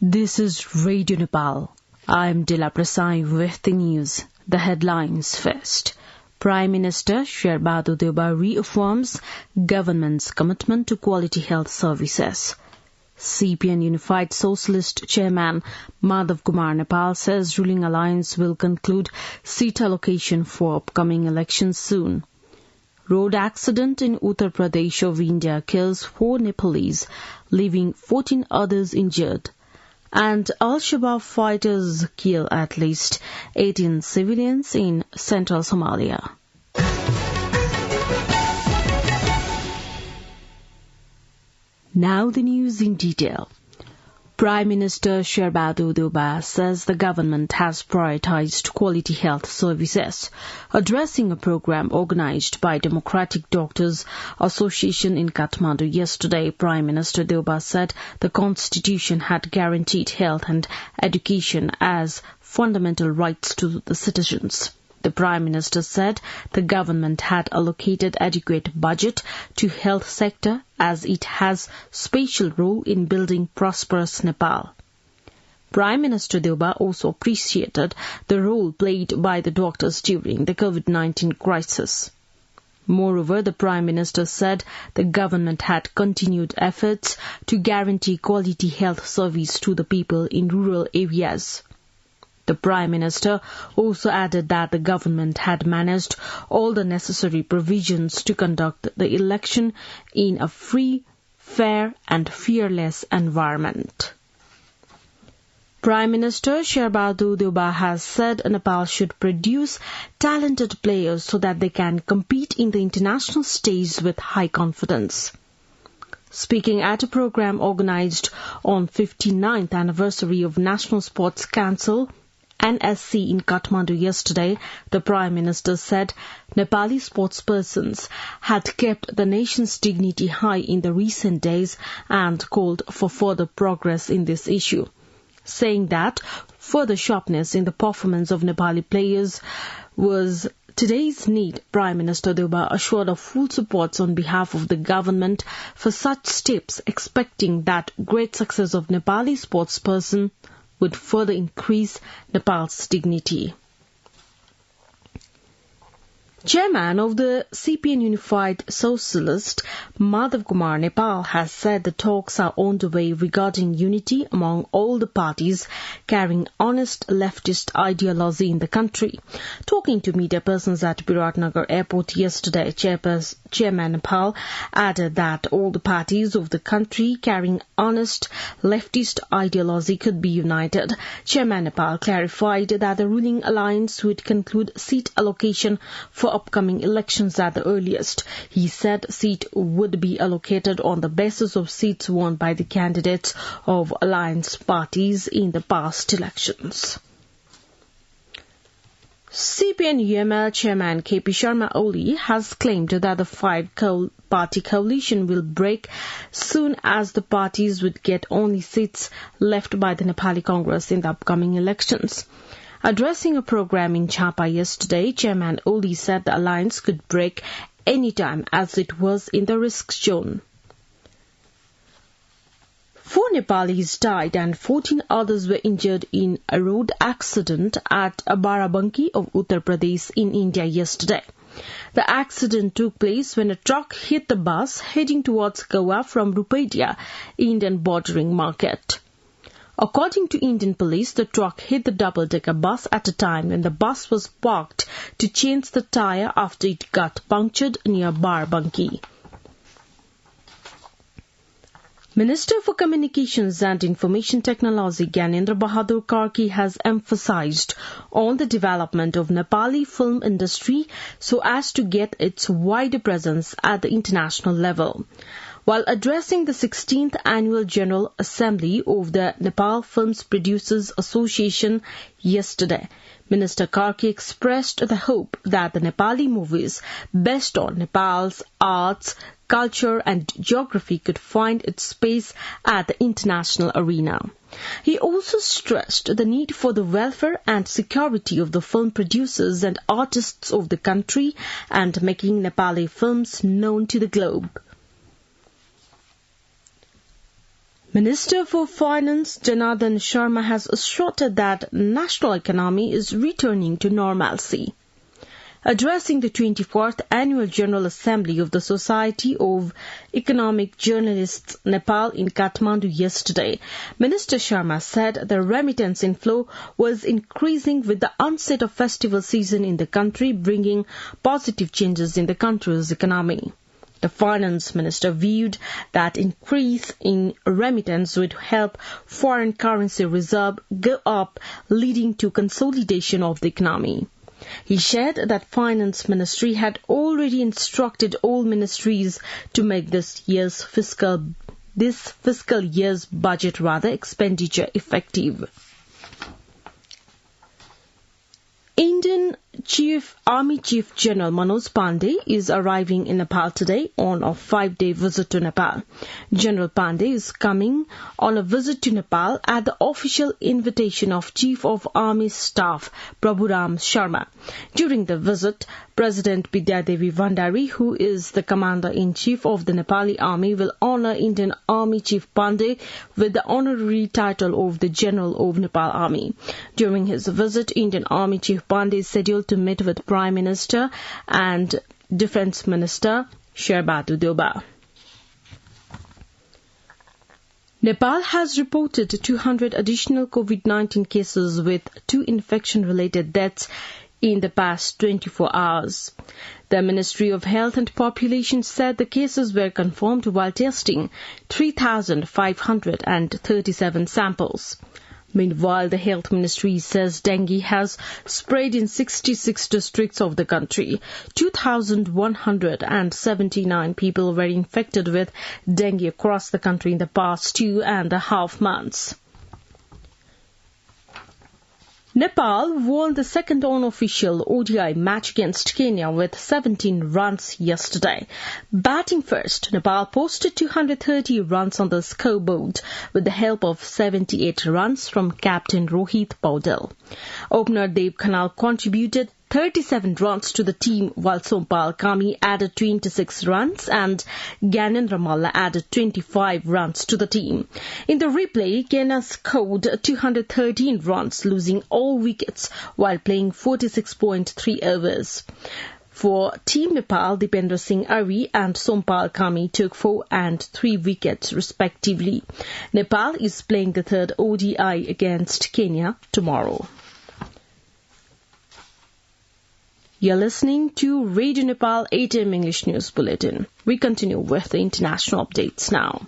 This is Radio Nepal. I'm Dila Prasai with the news. The headlines first. Prime Minister Sherbadu Deuba reaffirms government's commitment to quality health services. CPN Unified Socialist Chairman Madhav Kumar Nepal says ruling alliance will conclude seat allocation for upcoming elections soon. Road accident in Uttar Pradesh of India kills 4 Nepalese, leaving 14 others injured. And Al-Shabaab fighters kill at least 18 civilians in central Somalia. Now the news in detail. Prime Minister Sherbadu Deuba says the government has prioritized quality health services. Addressing a program organized by Democratic Doctors Association in Kathmandu yesterday, Prime Minister Deuba said the Constitution had guaranteed health and education as fundamental rights to the citizens. The Prime Minister said the government had allocated adequate budget to health sector as it has special role in building prosperous Nepal. Prime Minister Deuba also appreciated the role played by the doctors during the COVID-19 crisis. Moreover, the Prime Minister said the government had continued efforts to guarantee quality health service to the people in rural areas. The Prime Minister also added that the government had managed all the necessary provisions to conduct the election in a free, fair and fearless environment. Prime Minister Sherbadu Deuba has said Nepal should produce talented players so that they can compete in the international stage with high confidence. Speaking at a program organized on 59th anniversary of National Sports Council NSC in Kathmandu yesterday, the Prime Minister said Nepali sportspersons had kept the nation's dignity high in the recent days and called for further progress in this issue, saying that further sharpness in the performance of Nepali players was today's need. Prime Minister Deuba assured of full support on behalf of the government for such steps, expecting that great success of Nepali sportsperson would further increase Nepal's dignity. Chairman of the CPN Unified Socialist, Madhav Kumar Nepal, has said the talks are on the way regarding unity among all the parties carrying honest leftist ideology in the country. Talking to media persons at Biratnagar Airport yesterday, Chairman Nepal added that all the parties of the country carrying honest leftist ideology could be united. Chairman Nepal clarified that the ruling alliance would conclude seat allocation for upcoming elections at the earliest. He said seat would be allocated on the basis of seats won by the candidates of alliance parties in the past elections. CPN UML Chairman KP Sharma Oli has claimed that the five-party coalition will break soon as the parties would get only seats left by the Nepali Congress in the upcoming elections. Addressing a program in Champa yesterday, Chairman Oli said the alliance could break any time as it was in the risk zone. 4 Nepalis died and 14 others were injured in a road accident at Barabanki of Uttar Pradesh in India yesterday. The accident took place when a truck hit the bus heading towards Goa from Rupedia, Indian bordering market. According to Indian police, the truck hit the double-decker bus at a time when the bus was parked to change the tire after it got punctured near Barabanki. Minister for Communications and Information Technology Gyanendra Bahadur Karki has emphasized on the development of Nepali film industry so as to get its wider presence at the international level. While addressing the 16th Annual General Assembly of the Nepal Films Producers Association yesterday, Minister Karki expressed the hope that the Nepali movies based on Nepal's arts, culture and geography could find its space at the international arena. He also stressed the need for the welfare and security of the film producers and artists of the country and making Nepali films known to the globe. Minister for Finance Janardhan Sharma has assured that national economy is returning to normalcy. Addressing the 24th Annual General Assembly of the Society of Economic Journalists Nepal in Kathmandu yesterday, Minister Sharma said the remittance inflow was increasing with the onset of festival season in the country, bringing positive changes in the country's economy. The finance minister viewed that increase in remittance would help foreign currency reserve go up, leading to consolidation of the economy. He shared that Finance Ministry had already instructed all ministries to make this fiscal year's budget expenditure effective. Indian Army Chief General Manoj Pandey is arriving in Nepal today on a 5-day visit to Nepal. General Pandey is coming on a visit to Nepal at the official invitation of Chief of Army Staff Prabhuram Sharma. During the visit, President Bidyadevi Bhandari, who is the Commander-in-Chief of the Nepali Army, will honour Indian Army Chief Pandey with the honorary title of the General of Nepal Army. During his visit, Indian Army Chief Pandey is scheduled to meet with Prime Minister and Defence Minister Sherbatu Durbar. Nepal has reported 200 additional COVID-19 cases with 2 infection-related deaths in the past 24 hours. The Ministry of Health and Population said the cases were confirmed while testing 3,537 samples. Meanwhile, the Health Ministry says dengue has spread in 66 districts of the country. 2,179 people were infected with dengue across the country in the past 2.5 months. Nepal won the second unofficial ODI match against Kenya with 17 runs yesterday. Batting first, Nepal posted 230 runs on the scoreboard with the help of 78 runs from captain Rohit Paudel. Opener Dev Khanal contributed 37 runs to the team, while Sompal Kami added 26 runs and Gyanendra Malla added 25 runs to the team. In the replay, Kenya scored 213 runs, losing all wickets while playing 46.3 overs. For Team Nepal, Dipendra Singh Ari and Sompal Kami took 4 and 3 wickets respectively. Nepal is playing the third ODI against Kenya tomorrow. You're listening to Radio Nepal 8 AM English News Bulletin. We continue with the international updates now.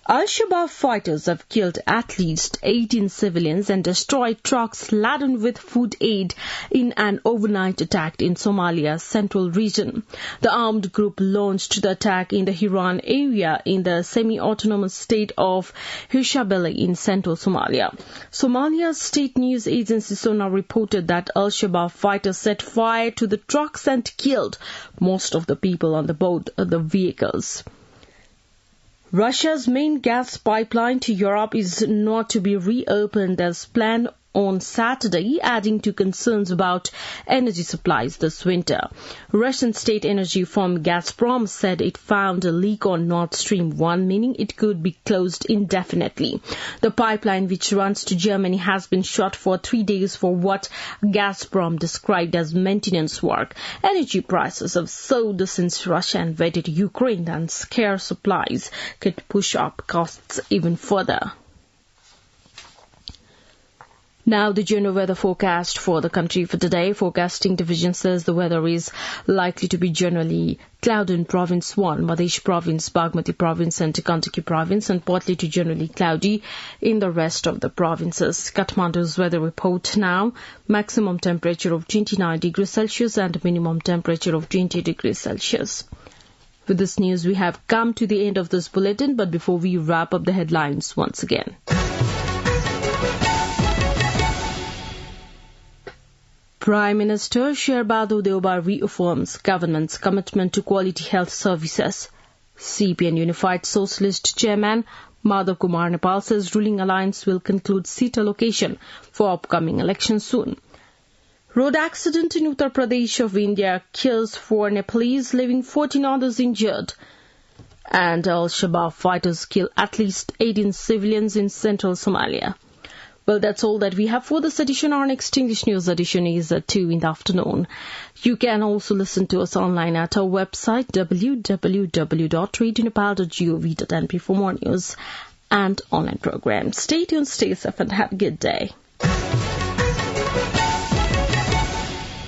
Al-Shabaab fighters have killed at least 18 civilians and destroyed trucks laden with food aid in an overnight attack in Somalia's central region. The armed group launched the attack in the Hiran area in the semi-autonomous state of Hirshabelle in central Somalia. Somalia's state news agency SONA reported that Al-Shabaab fighters set fire to the trucks and killed most of the people on the vehicles. Russia's main gas pipeline to Europe is not to be reopened as planned on Saturday, adding to concerns about energy supplies this winter. Russian state energy firm Gazprom said it found a leak on Nord Stream 1, meaning it could be closed indefinitely. The pipeline, which runs to Germany, has been shut for 3 days for what Gazprom described as maintenance work. Energy prices have soared since Russia invaded Ukraine, and scarce supplies could push up costs even further. Now the general weather forecast for the country for today. Forecasting division says the weather is likely to be generally cloudy in Province 1, Madhya Province, Bagmati Province and Gandaki Province, and partly to generally cloudy in the rest of the provinces. Kathmandu's weather report now. Maximum temperature of 29 degrees Celsius and minimum temperature of 20 degrees Celsius. With this news, we have come to the end of this bulletin, but before we wrap up the headlines once again. Prime Minister Sherbatu Durbar reaffirms government's commitment to quality health services. CPN Unified Socialist Chairman Madhav Kumar Nepal says ruling alliance will conclude seat allocation for upcoming elections soon. Road accident in Uttar Pradesh of India kills 4 Nepalese, leaving 14 others injured. And Al-Shabaab fighters kill at least 18 civilians in central Somalia. Well, that's all that we have for this edition. Our next English news edition is at 2 in the afternoon. You can also listen to us online at our website www.radionepal.gov.np for more news and online programs. Stay tuned, stay safe, and have a good day.